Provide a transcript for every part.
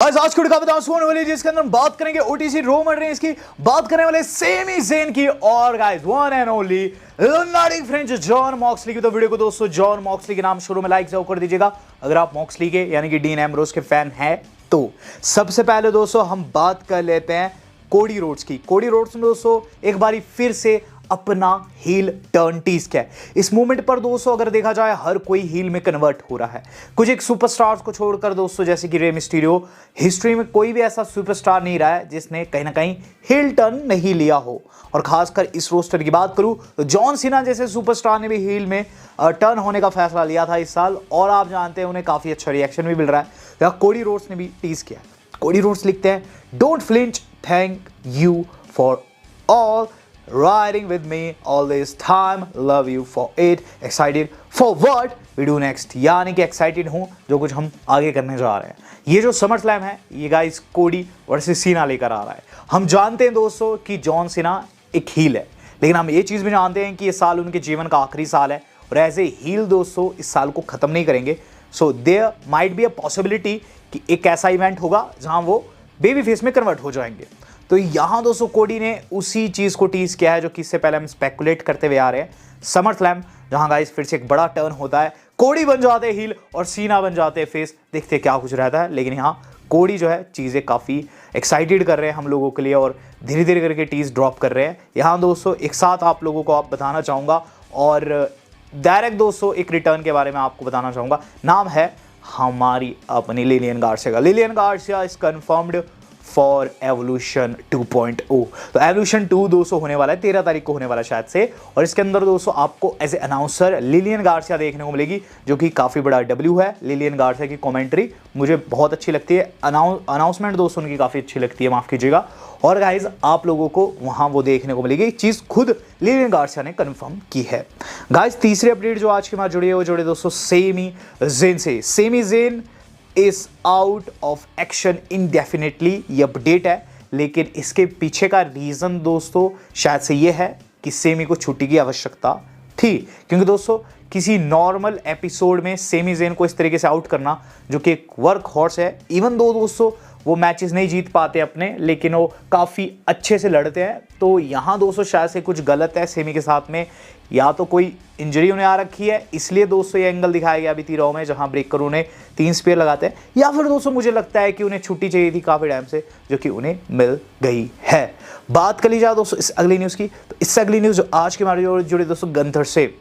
Guys आज की video बताऊं होने वाली है जिसके अंदर हम बात करेंगे ओटीसी रो मटेरियल्स की, बात करने वाले सेमी ज़ेन की और guys one and only lunatic French John Moxley की। तो वीडियो को दोस्तों जॉन मॉक्सली के नाम शुरू में लाइक जरूर कर दीजिएगा अगर आप मॉक्सली के यानी कि डीन एम्ब्रोस के फैन हैं तो। सबसे पहले दोस्तों हम बात कर लेते हैं कोडी रोड्स की। कोडी रोड्स में दोस्तों एक बारी फिर से अपना हील टर्न टीज क्या है इस मूवमेंट पर दोस्तों अगर देखा जाए हर कोई हील में कन्वर्ट हो रहा है। कुछ एक सुपरस्टार्स को छोड़कर दोस्तों जैसे कि रे मिस्टीरियो, हिस्ट्री में कोई भी ऐसा सुपरस्टार नहीं रहा है जिसने कहीं ना कहीं हील टर्न नहीं लिया हो। और खासकर इस रोस्टर की बात करूं तो जॉन सीना जैसे सुपरस्टार ने भी हील में टर्न होने का फैसला लिया था इस साल और आप जानते हैं उन्हें काफी अच्छा रिएक्शन भी मिल रहा है। कोडी रोड्स ने भी टीज किया। कोडी रोड्स लिखते हैं don't flinch, thank you for all riding with me all this time, love you for it, excited for what we do next। यानी कि excited हूं जो कुछ हम आगे करने जा रहे हैं। ये जो समर स्लैम है ये गाइस कोडी वर्सेस सीना लेकर आ रहा है। हम जानते हैं दोस्तों कि जॉन सीना एक हील है, लेकिन हम ये चीज़ भी जानते हैं कि ये साल उनके जीवन का आखिरी साल है और एज ए हील दोस्तों इस साल को ख़त्म नहीं करेंगे। So there might be a possibility कि एक ऐसा इवेंट होगा जहाँ वो बेबी फेस में कन्वर्ट हो जाएंगे। तो यहां दोस्तों कोडी ने उसी चीज को टीज किया है जो कि इससे पहले हम स्पेकुलेट करते हुए आ रहे हैं। समर स्लैम जहां गाइस फिर से एक बड़ा टर्न होता है, कोडी बन जाते हैं हील और सीना बन जाते हैं फेस। देखते क्या कुछ रहता है, लेकिन यहाँ कोडी जो है चीज़ें काफ़ी एक्साइटेड कर रहे हैं हम लोगों के लिए और धीरे धीरे करके टीज ड्रॉप कर रहे हैं। यहाँ दोस्तों एक साथ आप लोगों को आप बताना चाहूँगा और डायरेक्ट दोस्तों एक रिटर्न के बारे में आपको बताना चाहूँगा। नाम है हमारी अपनी लिलियन गार्सिया का। Lillian Garcia is confirmed for evolution 2.0। तो एवोल्यूशन 2 दोस्तों होने वाला है 13 तारीख को होने वाला है शायद से, और इसके अंदर दोस्तों आपको as a announcer Lillian Garcia देखने को मिलेगी जो कि काफ़ी बड़ा डब्ल्यू है। लिलियन गार्सिया की कमेंट्री मुझे बहुत अच्छी लगती है, अनाउंसमेंट दोस्तों उनकी काफ़ी अच्छी लगती है, माफ़ कीजिएगा। और गाइज आप लोगों को वहाँ वो देखने को मिलेगी, चीज़ खुद लिलियन गार्सिया ने कन्फर्म की है। गाइज तीसरी अपडेट जो आज के बाद जुड़ी है वो जुड़े दोस्तों सेमी ज़ेन से। Sami Zayn is out of action indefinitely, ये अपडेट है, लेकिन इसके पीछे का रीज़न दोस्तों शायद से ये है कि सेमी को छुट्टी की आवश्यकता थी। क्योंकि दोस्तों किसी नॉर्मल एपिसोड में सेमी ज़ेन को इस तरीके से आउट करना जो कि एक वर्क हॉर्स है, इवन दो दोस्तों वो मैचेस नहीं जीत पाते अपने, लेकिन वो काफ़ी अच्छे से लड़ते हैं। तो यहाँ दोस्तों शायद से कुछ गलत है सेमी के साथ में, या तो कोई इंजरी उन्हें आ रखी है इसलिए दोस्तों ये एंगल दिखाया गया अभी 3 में जहाँ ब्रेकर उन्हें 3 स्पेयर लगाते हैं, या फिर दोस्तों मुझे लगता है कि उन्हें छुट्टी चाहिए थी काफ़ी टाइम से जो कि उन्हें मिल गई है। बात कर ली जाए दोस्तों इस अगली न्यूज़ की, तो इससे अगली न्यूज़ जो आज के हमारे जुड़े दोस्तों गंथर से।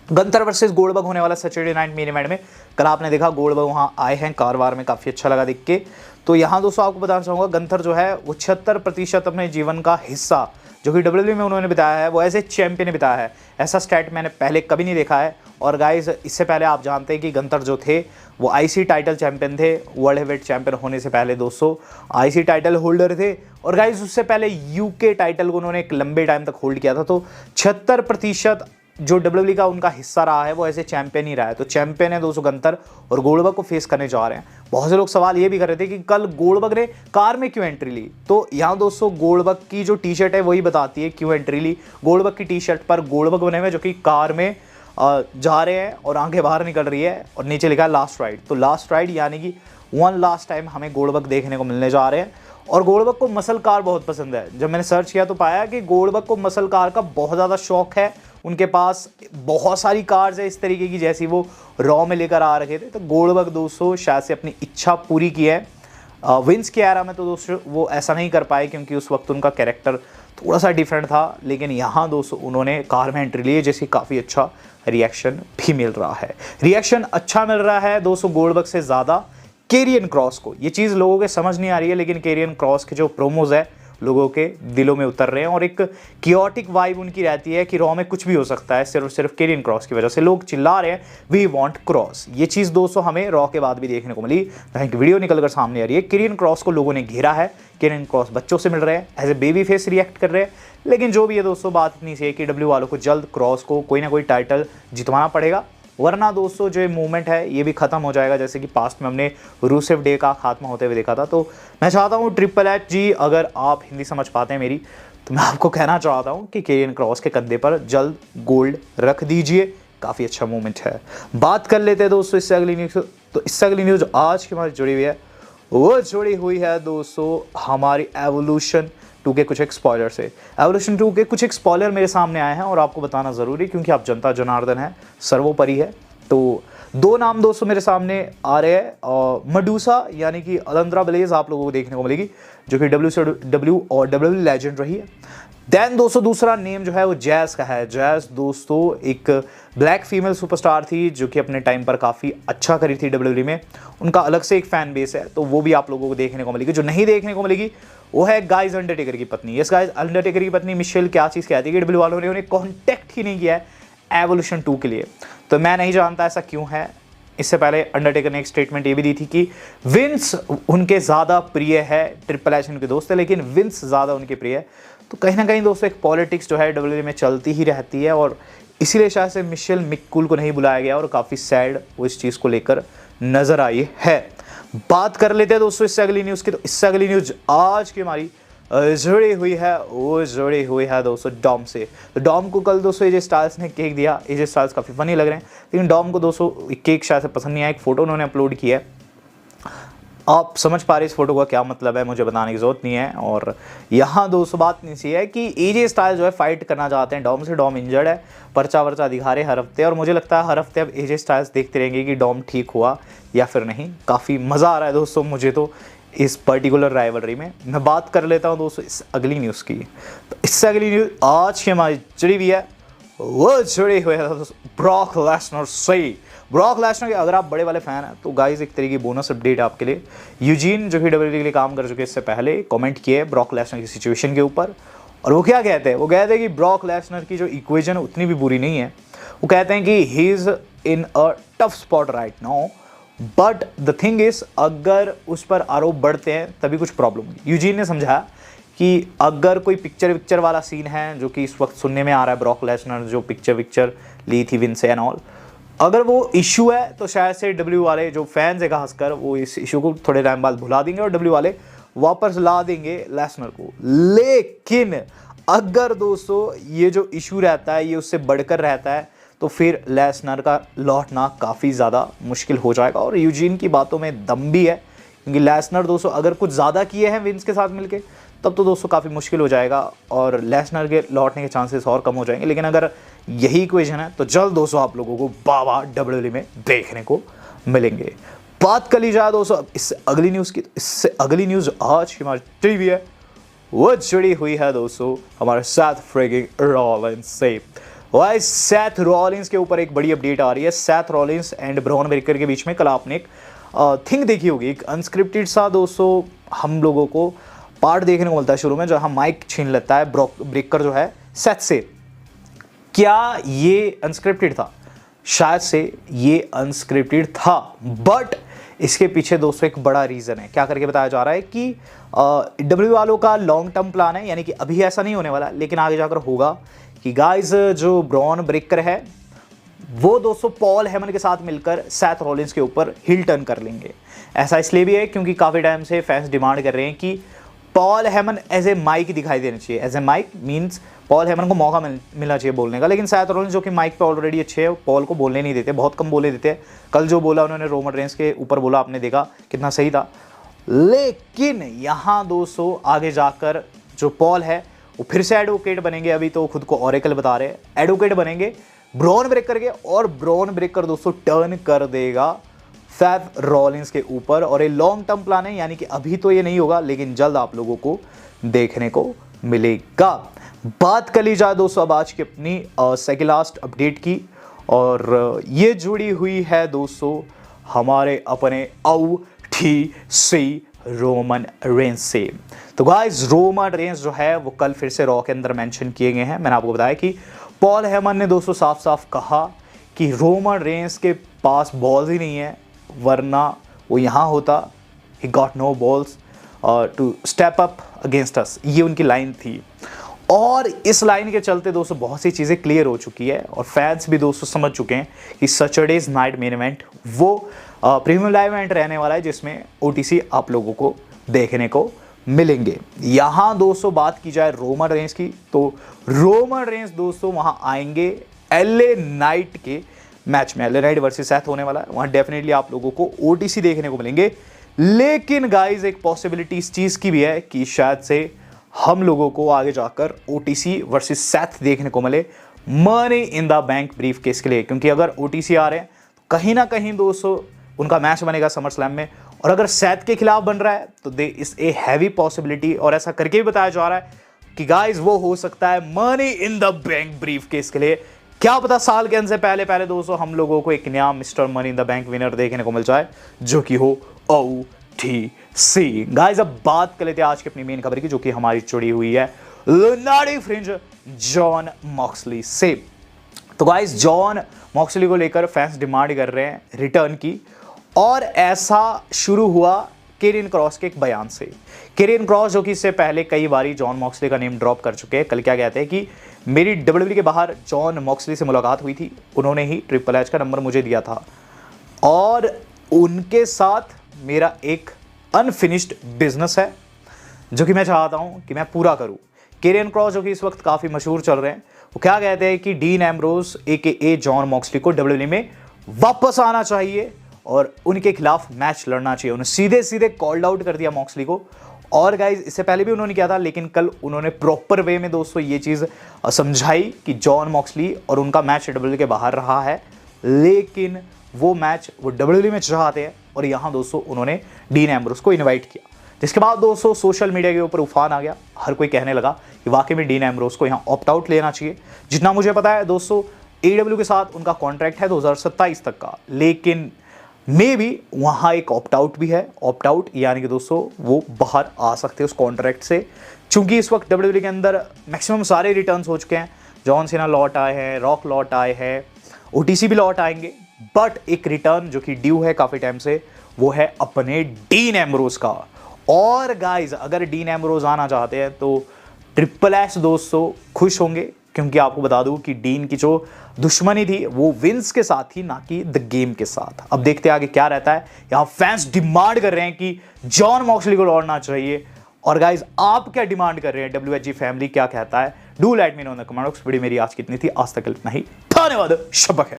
गंथर वर्सेस गोल्डबर्ग होने वाला सैटरडे नाइट मेन इवेंट में। कल आपने देखा गोल्डबर्ग वहाँ आए हैं कारवार में, काफ़ी अच्छा लगा देख के। तो यहाँ दोस्तों आपको बताना चाहूँगा गंथर जो है वो 76% अपने जीवन का हिस्सा जो कि डब्ल्यूडब्ल्यूई में उन्होंने बिताया है वो एज ए चैंपियन ने बिताया है। ऐसा स्टैट मैंने पहले कभी नहीं देखा है। और गाइज इससे पहले आप जानते हैं कि गंथर जो थे वो आईसी टाइटल चैंपियन थे, वर्ल्ड हेवीवेट चैंपियन होने से पहले दोस्तों आईसी टाइटल होल्डर थे। और गाइज उससे पहले यूके टाइटल को उन्होंने एक लंबे टाइम तक होल्ड किया था। तो 76% जो डब्ल्यूडब्ल्यूई का उनका हिस्सा रहा है वो ऐसे चैंपियन ही रहा है। तो चैंपियन है दोस्तों गंथर और गोल्डबर्ग को फेस करने जा रहे हैं। बहुत से लोग सवाल ये भी कर रहे थे कि कल गोल्डबर्ग ने कार में क्यों एंट्री ली। तो यहाँ दोस्तों गोल्डबर्ग की जो टी शर्ट है वही बताती है क्यों एंट्री ली। गोल्डबर्ग की टी शर्ट पर गोल्डबर्ग बने हुए जो कि कार में जा रहे हैं और आंखें बाहर निकल रही है और नीचे लिखा है लास्ट राइड। तो लास्ट राइड यानी कि वन लास्ट टाइम हमें गोल्डबर्ग देखने को मिलने जा रहे हैं। और गोल्डबर्ग को मसल कार बहुत पसंद है। जब मैंने सर्च किया तो पाया कि गोल्डबर्ग को मसल कार का बहुत ज़्यादा शौक है। उनके पास बहुत सारी कार्स है इस तरीके की जैसी वो रॉ में लेकर आ रखे थे। तो गोल्डबर्ग दोस्तों शायद से अपनी इच्छा पूरी की है। विंस की एरा में तो दोस्तों वो ऐसा नहीं कर पाए क्योंकि उस वक्त उनका कैरेक्टर थोड़ा सा डिफरेंट था, लेकिन यहाँ दोस्तों उन्होंने कार में एंट्री ली है जैसे काफ़ी अच्छा रिएक्शन भी मिल रहा है। रिएक्शन अच्छा मिल रहा है दोस्तों गोल्डबर्ग से ज़्यादा केरियन क्रॉस को। ये चीज़ लोगों के समझ नहीं आ रही है, लेकिन केरियन क्रॉस के जो प्रोमोज है लोगों के दिलों में उतर रहे हैं और एक कियोटिक वाइब उनकी रहती है कि रॉ में कुछ भी हो सकता है। सिर्फ और सिर्फ केरियन क्रॉस की वजह से लोग चिल्ला रहे हैं वी वांट क्रॉस। ये चीज़ दोस्तों हमें रॉ के बाद भी देखने को मिली, जहाँ की वीडियो निकल कर सामने आ रही है। केरियन क्रॉस को लोगों ने घेरा है, केरियन क्रॉस बच्चों से मिल रहे हैं, as a baby face react कर रहे हैं। लेकिन जो भी है दोस्तों बात इतनी सी है कि डब्ल्यू वालों को जल्द क्रॉस को कोई ना कोई टाइटल जितवाना पड़ेगा, वरना दोस्तों जो ये मूवमेंट है ये भी ख़त्म हो जाएगा जैसे कि पास्ट में हमने रूसेव डे का खात्मा होते हुए देखा था। तो मैं चाहता हूँ ट्रिपल एच जी, अगर आप हिंदी समझ पाते हैं मेरी, तो मैं आपको कहना चाहता हूँ कि केरियन क्रॉस के कंधे पर जल्द गोल्ड रख दीजिए, काफ़ी अच्छा मूवमेंट है। बात कर लेते हैं दोस्तों इससे अगली न्यूज़। तो इससे अगली न्यूज़ आज के हमारे जुड़ी हुई है वो जुड़ी हुई है दोस्तों हमारी एवोल्यूशन 2 के कुछ एक स्पॉइलर से। एवोल्यूशन 2 के कुछ एक स्पॉइलर मेरे सामने आए हैं और आपको बताना ज़रूरी, क्योंकि आप जनता जनार्दन है, सर्वोपरि है। तो 2 नाम दोस्तों मेरे सामने आ रहे हैं। मडूसा यानी कि अलंद्रा ब्लेज आप लोगों को देखने को मिलेगी, जो कि WCW और WWE लेजेंड रही है। देन दोस्तों दूसरा नेम जो है वो जैज का है। जैज दोस्तों एक ब्लैक फीमेल सुपरस्टार थी, जो कि अपने टाइम पर काफ़ी अच्छा करी थी WWE में। उनका अलग से एक फैन बेस है, तो वो भी आप लोगों को देखने को मिलेगी। जो नहीं देखने को मिलेगी वो है गाइस अंडरटेकर की पत्नी। यस गाइस, अंडरटेकर की पत्नी मिशेल क्या चीज़ कहती है कि WWE वालों ने उन्हें कॉन्टैक्ट ही नहीं किया है एवोल्यूशन 2 के लिए। तो मैं नहीं जानता ऐसा क्यों है। इससे पहले अंडरटेकर ने एक स्टेटमेंट ये भी दी थी कि विंस उनके ज़्यादा प्रिय है, ट्रिपल एच उनके दोस्त है, लेकिन विंस ज़्यादा उनके प्रिय है। तो कहीं ना कहीं दोस्तों एक पॉलिटिक्स जो है WWE में चलती ही रहती है, और इसीलिए शायद से मिशेल मिककूल को नहीं बुलाया गया, और काफ़ी सैड वो इस चीज़ को लेकर नज़र आई है। बात कर लेते हैं दोस्तों इससे अगली न्यूज़ की। तो इससे अगली न्यूज़ आज की हमारी जुड़ी हुई है, वो जुड़ी हुई है दोस्तों डॉम से। तो डॉम को कल दोस्तों एजे स्टाइल्स ने केक दिया। एजे स्टाइल्स काफ़ी फनी लग रहे हैं, लेकिन डॉम को दोस्तों केक शायद से पसंद नहीं आया। एक फ़ोटो उन्होंने अपलोड किया है, आप समझ पा रहे इस फोटो का क्या मतलब है, मुझे बताने की जरूरत नहीं है। और यहाँ दोस्तों बात नहीं सी है कि एजे स्टाइल जो है फाइट करना चाहते हैं डॉम से। डॉम इंजर्ड है, पर्चा वर्चा दिखा रहे हर हफ्ते, और मुझे लगता है हर हफ्ते अब एजे स्टाइल्स देखते रहेंगे कि डॉम ठीक हुआ या फिर नहीं। काफ़ी मज़ा आ रहा है दोस्तों मुझे तो इस पर्टिकुलर राइवलरी में। मैं बात कर लेता हूँ दोस्तों इस अगली न्यूज़ की। तो इससे अगली न्यूज़ आज की हमारी जुड़ी हुई है, वो जुड़े हुए हैं ब्रॉक लेसनर से। ब्रॉक लेसनर के अगर आप बड़े वाले फैन हैं तो गाइस एक तरीके की बोनस अपडेट आपके लिए। यूजीन जो कि WWE के लिए काम कर चुके इससे पहले कमेंट किए ब्रॉक लेसनर की सिचुएशन के ऊपर, और वो क्या कहते हैं, वो कहते हैं कि ब्रॉक लेसनर की जो इक्वेशन उतनी भी बुरी नहीं है। वो कहते हैं कि he is in a tough spot right now, but the thing is अगर उस पर आरोप बढ़ते हैं तभी कुछ प्रॉब्लम होगी। यूजीन ने समझा कि अगर कोई पिक्चर वाला सीन है, जो कि इस वक्त सुनने में आ रहा है, ब्रॉक लेसनर जो पिक्चर ली थी विंस एंड ऑल, अगर वो इशू है तो शायद से डब्ल्यू वाले जो फैंस है खासकर वो इस इशू को थोड़े टाइम बाद भुला देंगे और डब्ल्यू वाले वापस ला देंगे लेसनर को। लेकिन अगर दोस्तों ये जो इशू रहता है ये उससे बढ़कर रहता है, तो फिर लेसनर का लौटना काफ़ी ज़्यादा मुश्किल हो जाएगा। और यूजीन की बातों में दम भी है, क्योंकि लेसनर दोस्तों अगर कुछ ज़्यादा किए हैं विंस के साथ मिलके तब तो दोस्तों काफ़ी मुश्किल हो जाएगा और लेसनर के लौटने के चांसेस और कम हो जाएंगे। लेकिन अगर यही इक्वेशन है तो जल्द दोस्तों आप लोगों को बाबा WWE में देखने को मिलेंगे। बात कर ली जाए दोस्तों इससे अगली न्यूज़ की। इससे अगली न्यूज़ आज की हमारी टीवी है, वो जुड़ी हुई है दोस्तों हमारे सेथ फ्रीकिंग रॉलिंस से। वाई सेथ रॉलिंस के ऊपर एक बड़ी अपडेट आ रही है। Seth Rollins and Bron Breakker के बीच में कल आपने एक थिंग देखी होगी, एक अनस्क्रिप्टेड सा दोस्तों हम लोगों को पार्ट देखने को मिलता है शुरू में, जहाँ माइक छीन लेता है ब्रॉक ब्रेकर जो है सेथ से। क्या ये अनस्क्रिप्टेड था? शायद से ये अनस्क्रिप्टेड था, बट इसके पीछे दोस्तों एक बड़ा रीज़न है। क्या करके बताया जा रहा है कि डब्ल्यू वालों का लॉन्ग टर्म प्लान है, यानी कि अभी ऐसा नहीं होने वाला लेकिन आगे जाकर होगा कि गाइस जो ब्रॉन ब्रेकर है वो दोस्तों पॉल हेमन के साथ मिलकर सेथ रॉलिंस के ऊपर हिल टर्न कर लेंगे। ऐसा इसलिए भी है क्योंकि काफ़ी टाइम से फैंस डिमांड कर रहे हैं कि Paul Heyman as a mic दिखाई देना चाहिए। As a mic means Paul Heyman को मौका मिलना चाहिए बोलने का, लेकिन सेथ रॉलिंस जो कि माइक पे ऑलरेडी अच्छे है, पॉल को बोलने नहीं देते, बहुत कम बोले देते हैं। कल जो बोला उन्होंने रोमन रेंस के ऊपर बोला, आपने देखा कितना सही था। लेकिन यहाँ दोस्तों आगे जाकर जो पॉल है वो फिर से एडवोकेट बनेंगे। अभी तो खुद को ऑरेकल बता रहे हैं, एडवोकेट बनेंगे ब्रॉन ब्रेकर के, और ब्रॉन ब्रेकर दोस्तों टर्न कर देगा सेथ रॉलिंस के ऊपर। और ये लॉन्ग टर्म प्लान है, यानी कि अभी तो ये नहीं होगा लेकिन जल्द आप लोगों को देखने को मिलेगा। बात कर ली जाए दोस्तों अब आज की अपनी सेकंड लास्ट अपडेट की, और ये जुड़ी हुई है दोस्तों हमारे अपने OTC रोमन रेंस से। तो गाइस रोमन रेंस जो है वो कल फिर से रॉ के अंदर मेंशन किए गए हैं। मैंने आपको बताया कि पॉल हेमन ने दोस्तों साफ साफ कहा कि रोमन रेंस के पास बॉल्स ही नहीं है, वरना वो यहाँ होता। He got no balls to step up against us, ये उनकी लाइन थी। और इस लाइन के चलते दोस्तों बहुत सी चीज़ें क्लियर हो चुकी है और फैंस भी दोस्तों समझ चुके हैं कि सैटरडेज नाइट मेन इवेंट वो प्रीमियम लाइव इवेंट रहने वाला है, जिसमें OTC आप लोगों को देखने को मिलेंगे। यहाँ दोस्तों बात की जाए रोमन रेंस की, तो रोमन रेंस दोस्तों वहाँ आएंगे LA नाइट के मैच में। LA नाइट वर्सेस सेथ होने वाला है, वहाँ डेफिनेटली आप लोगों को OTC देखने को मिलेंगे। लेकिन गाइज एक पॉसिबिलिटी इस चीज की भी है कि शायद से हम लोगों को आगे जाकर ओटीसी वर्सेस सेथ देखने को मिले money in the bank brief case के लिए, क्योंकि अगर ओटीसी आ रहे हैं तो कहीं ना कहीं दोस्तों उनका मैच बनेगा समर स्लैम में, और अगर सेथ के खिलाफ बन रहा है तो दे इज ए हैवी पॉसिबिलिटी, और ऐसा करके भी बताया जा रहा है कि गाइज वो हो सकता है money in the bank brief case के लिए। क्या पता साल के अंत से पहले पहले दोस्तों हम लोगों को एक नया mister money in the bank winner देखने को मिल जाए, जो कि हो ओटीसी। गाइज अब बात कर लेते हैं आज की अपनी मेन खबर की, जो कि हमारी जुड़ी हुई है लुनाटिक फ्रिंज जॉन मॉक्सली से। तो गाइज जॉन मॉक्सली को लेकर फैंस डिमांड कर रहे हैं रिटर्न की, और ऐसा शुरू हुआ केरियन क्रॉस के एक बयान से। केरियन क्रॉस जो कि इससे पहले कई बारी जॉन मॉक्सली का नेम ड्रॉप कर चुके हैं। कल क्या कहते हैं कि मेरी डब्ल्यूडब्ल्यूई के बाहर जॉन मॉक्सली से मुलाकात हुई थी, उन्होंने ही ट्रिपल एच का नंबर मुझे दिया था और उनके साथ मेरा एक अनफिनिश्ड बिजनेस है जो कि मैं चाहता हूं कि मैं पूरा करूं। केरियन क्रॉस जो कि इस वक्त काफ़ी मशहूर चल रहे हैं, वो क्या कहते हैं कि dean Ambrose AKA John Moxley को डब्ल्यूडब्ल्यूई में वापस आना चाहिए और उनके खिलाफ मैच लड़ना चाहिए। उन्होंने सीधे सीधे कॉल्ड आउट कर दिया मॉक्सली को, और गाइज इससे पहले भी उन्होंने किया था, लेकिन कल उन्होंने प्रॉपर वे में दोस्तों ये चीज़ समझाई कि जॉन मॉक्सली और उनका मैच डब्ल्यूडब्ल्यूई के बाहर रहा है, लेकिन वो मैच वो डब्ल्यूडब्ल्यूई में चाहते हैं, और यहाँ दोस्तों उन्होंने डीन एम्ब्रोज को इन्वाइट किया। जिसके बाद दोस्तों सोशल मीडिया के ऊपर उफान आ गया, हर कोई कहने लगा कि वाकई में डीन एम्ब्रोज को यहाँ ऑप्ट आउट लेना चाहिए। जितना मुझे पता है दोस्तों AEW के साथ उनका कॉन्ट्रैक्ट है 2027 तक का, लेकिन मे बी वहाँ एक ऑप्ट आउट भी है। ऑप्ट आउट यानी कि दोस्तों वो बाहर आ सकते हैं उस कॉन्ट्रैक्ट से, चूंकि इस वक्त डब्ल्यूडब्ल्यूई के अंदर मैक्सिमम सारे रिटर्न्स हो चुके हैं। जॉन सीना लौट आए हैं, रॉक लौट आए हैं, ओटीसी भी लौट आएंगे, बट एक रिटर्न जो कि ड्यू है काफ़ी टाइम से वो है अपने डीन एम्ब्रोज का। और गाइज अगर डीन एम्ब्रोज आना चाहते हैं तो ट्रिपल एच दोस्तों खुश होंगे, क्योंकि आपको बता दूं कि डीन की जो दुश्मनी थी वो विंस के साथ थी, ना कि द गेम के साथ। अब देखते हैं आगे क्या रहता है। यहाँ फैंस डिमांड कर रहे हैं कि जॉन मॉक्सली को लौटना चाहिए, और गाइज आप क्या डिमांड कर रहे हैं? WHG फैमिली क्या कहता है? Do let me know in the comment box. Video मेरी आज की इतनी थी, आज तक इतना ही, धन्यवाद, शब्बा खैर।